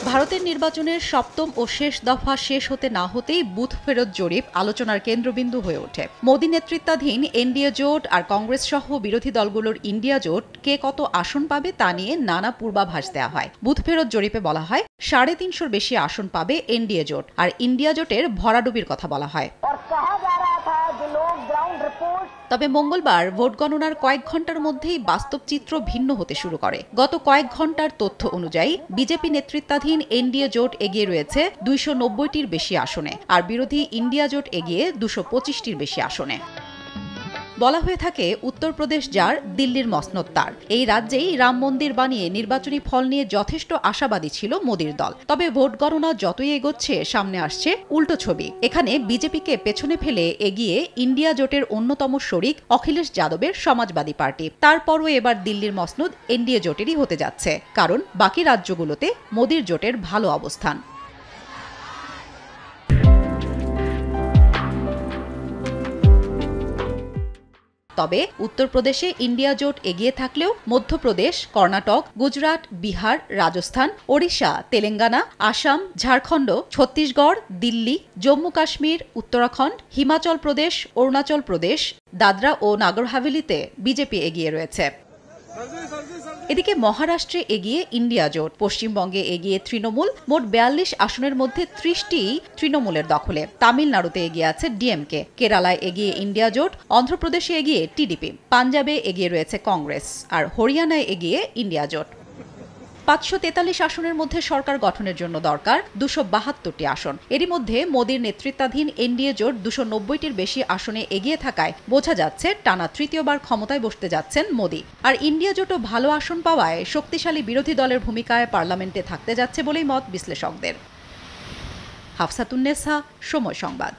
ভারতের নির্বাচনের সপ্তম ও শেষ দফা শেষ হতে না হতেই বুথ ফেরত জরিপ আলোচনার কেন্দ্রবিন্দু হয়ে ওঠে। মোদী নেতৃত্বাধীন এনডিএ জোট আর কংগ্রেস সহ বিরোধী দলগুলোর ইন্ডিয়া জোট কে কত আসন পাবে তা নিয়ে নানা পূর্বাভাস দেওয়া হয়। বুথ ফেরত জরিপে বলা হয় 350-র বেশি আসন পাবে এনডিএ জোট, আর ইন্ডিয়া জোটের ভরাডুবির কথা বলা হয়। তবে মঙ্গলবার ভোট গণনার কয়েক ঘন্টার মধ্যেই বাস্তব চিত্র ভিন্ন হতে শুরু করে। গত কয়েক ঘন্টার তথ্য অনুযায়ী বিজেপি নেতৃত্বাধীন এনডিএ জোট এগিয়ে রয়েছে 290-টির বেশি আসনে, আর বিরোধী ইন্ডিয়া জোট এগিয়ে 225-টির বেশি আসনে। বলা হয়ে থাকে উত্তরপ্রদেশ যার, দিল্লির মসনদ তার। এই রাজ্যেই রাম মন্দির বানিয়ে নির্বাচনী ফল নিয়ে যথেষ্ট আশাবাদী ছিল মোদীর দল। তবে ভোট গণনা যতই এগোচ্ছে সামনে আসছে উল্টো ছবি। এখানে বিজেপিকে পেছনে ফেলে এগিয়ে ইন্ডিয়া জোটের অন্যতম শরিক অখিলেশ যাদবের সমাজবাদী পার্টি। তারপরও এবার দিল্লির মসনদ এনডিএ জোটেরই হতে যাচ্ছে, কারণ বাকি রাজ্যগুলোতে মোদীর জোটের ভালো অবস্থান। তবে উত্তরপ্রদেশে ইন্ডিয়া জোট এগিয়ে থাকলেও মধ্যপ্রদেশ, কর্ণাটক, গুজরাট, বিহার, রাজস্থান, ওড়িশা, তেলেঙ্গানা, আসাম, ঝাড়খণ্ড, ছত্তিশগড়, দিল্লি, জম্মু কাশ্মীর, উত্তরাখণ্ড, হিমাচল প্রদেশ, অরুণাচল প্রদেশ, দাদরা ও নাগর হাভেলিতে বিজেপি এগিয়ে রয়েছে। এদিকে মহারাষ্ট্রে এগিয়ে ইন্ডিয়া জোট, পশ্চিমবঙ্গে এগিয়ে তৃণমূল। মোট 42 আসনের মধ্যে 30টি তৃণমূলের দখলে। তামিলনাড়ুতে এগিয়ে আছে ডিএমকে, কেরালায় এগিয়ে ইন্ডিয়া জোট, অন্ধ্রপ্রদেশে এগিয়ে টিডিপি, পাঞ্জাবে এগিয়ে রয়েছে কংগ্রেস, আর হরিয়ানায় এগিয়ে ইন্ডিয়া জোট। 543 আসনের মধ্যে সরকার গঠনের জন্য দরকার 272টি আসন। এরই মধ্যে মোদীর নেতৃত্বাধীন এনডিএ জোট 290-টির বেশি আসনে এগিয়ে থাকায় বোঝা যাচ্ছে টানা তৃতীয়বার ক্ষমতায় বসতে যাচ্ছেন মোদী। আর ইন্ডিয়া জোটও ভালো আসন পাওয়ায় শক্তিশালী বিরোধী দলের ভূমিকায় পার্লামেন্টে থাকতে যাচ্ছে বলেই মত বিশ্লেষকদের। হাফসাতুন্নেসা, সময় সংবাদ।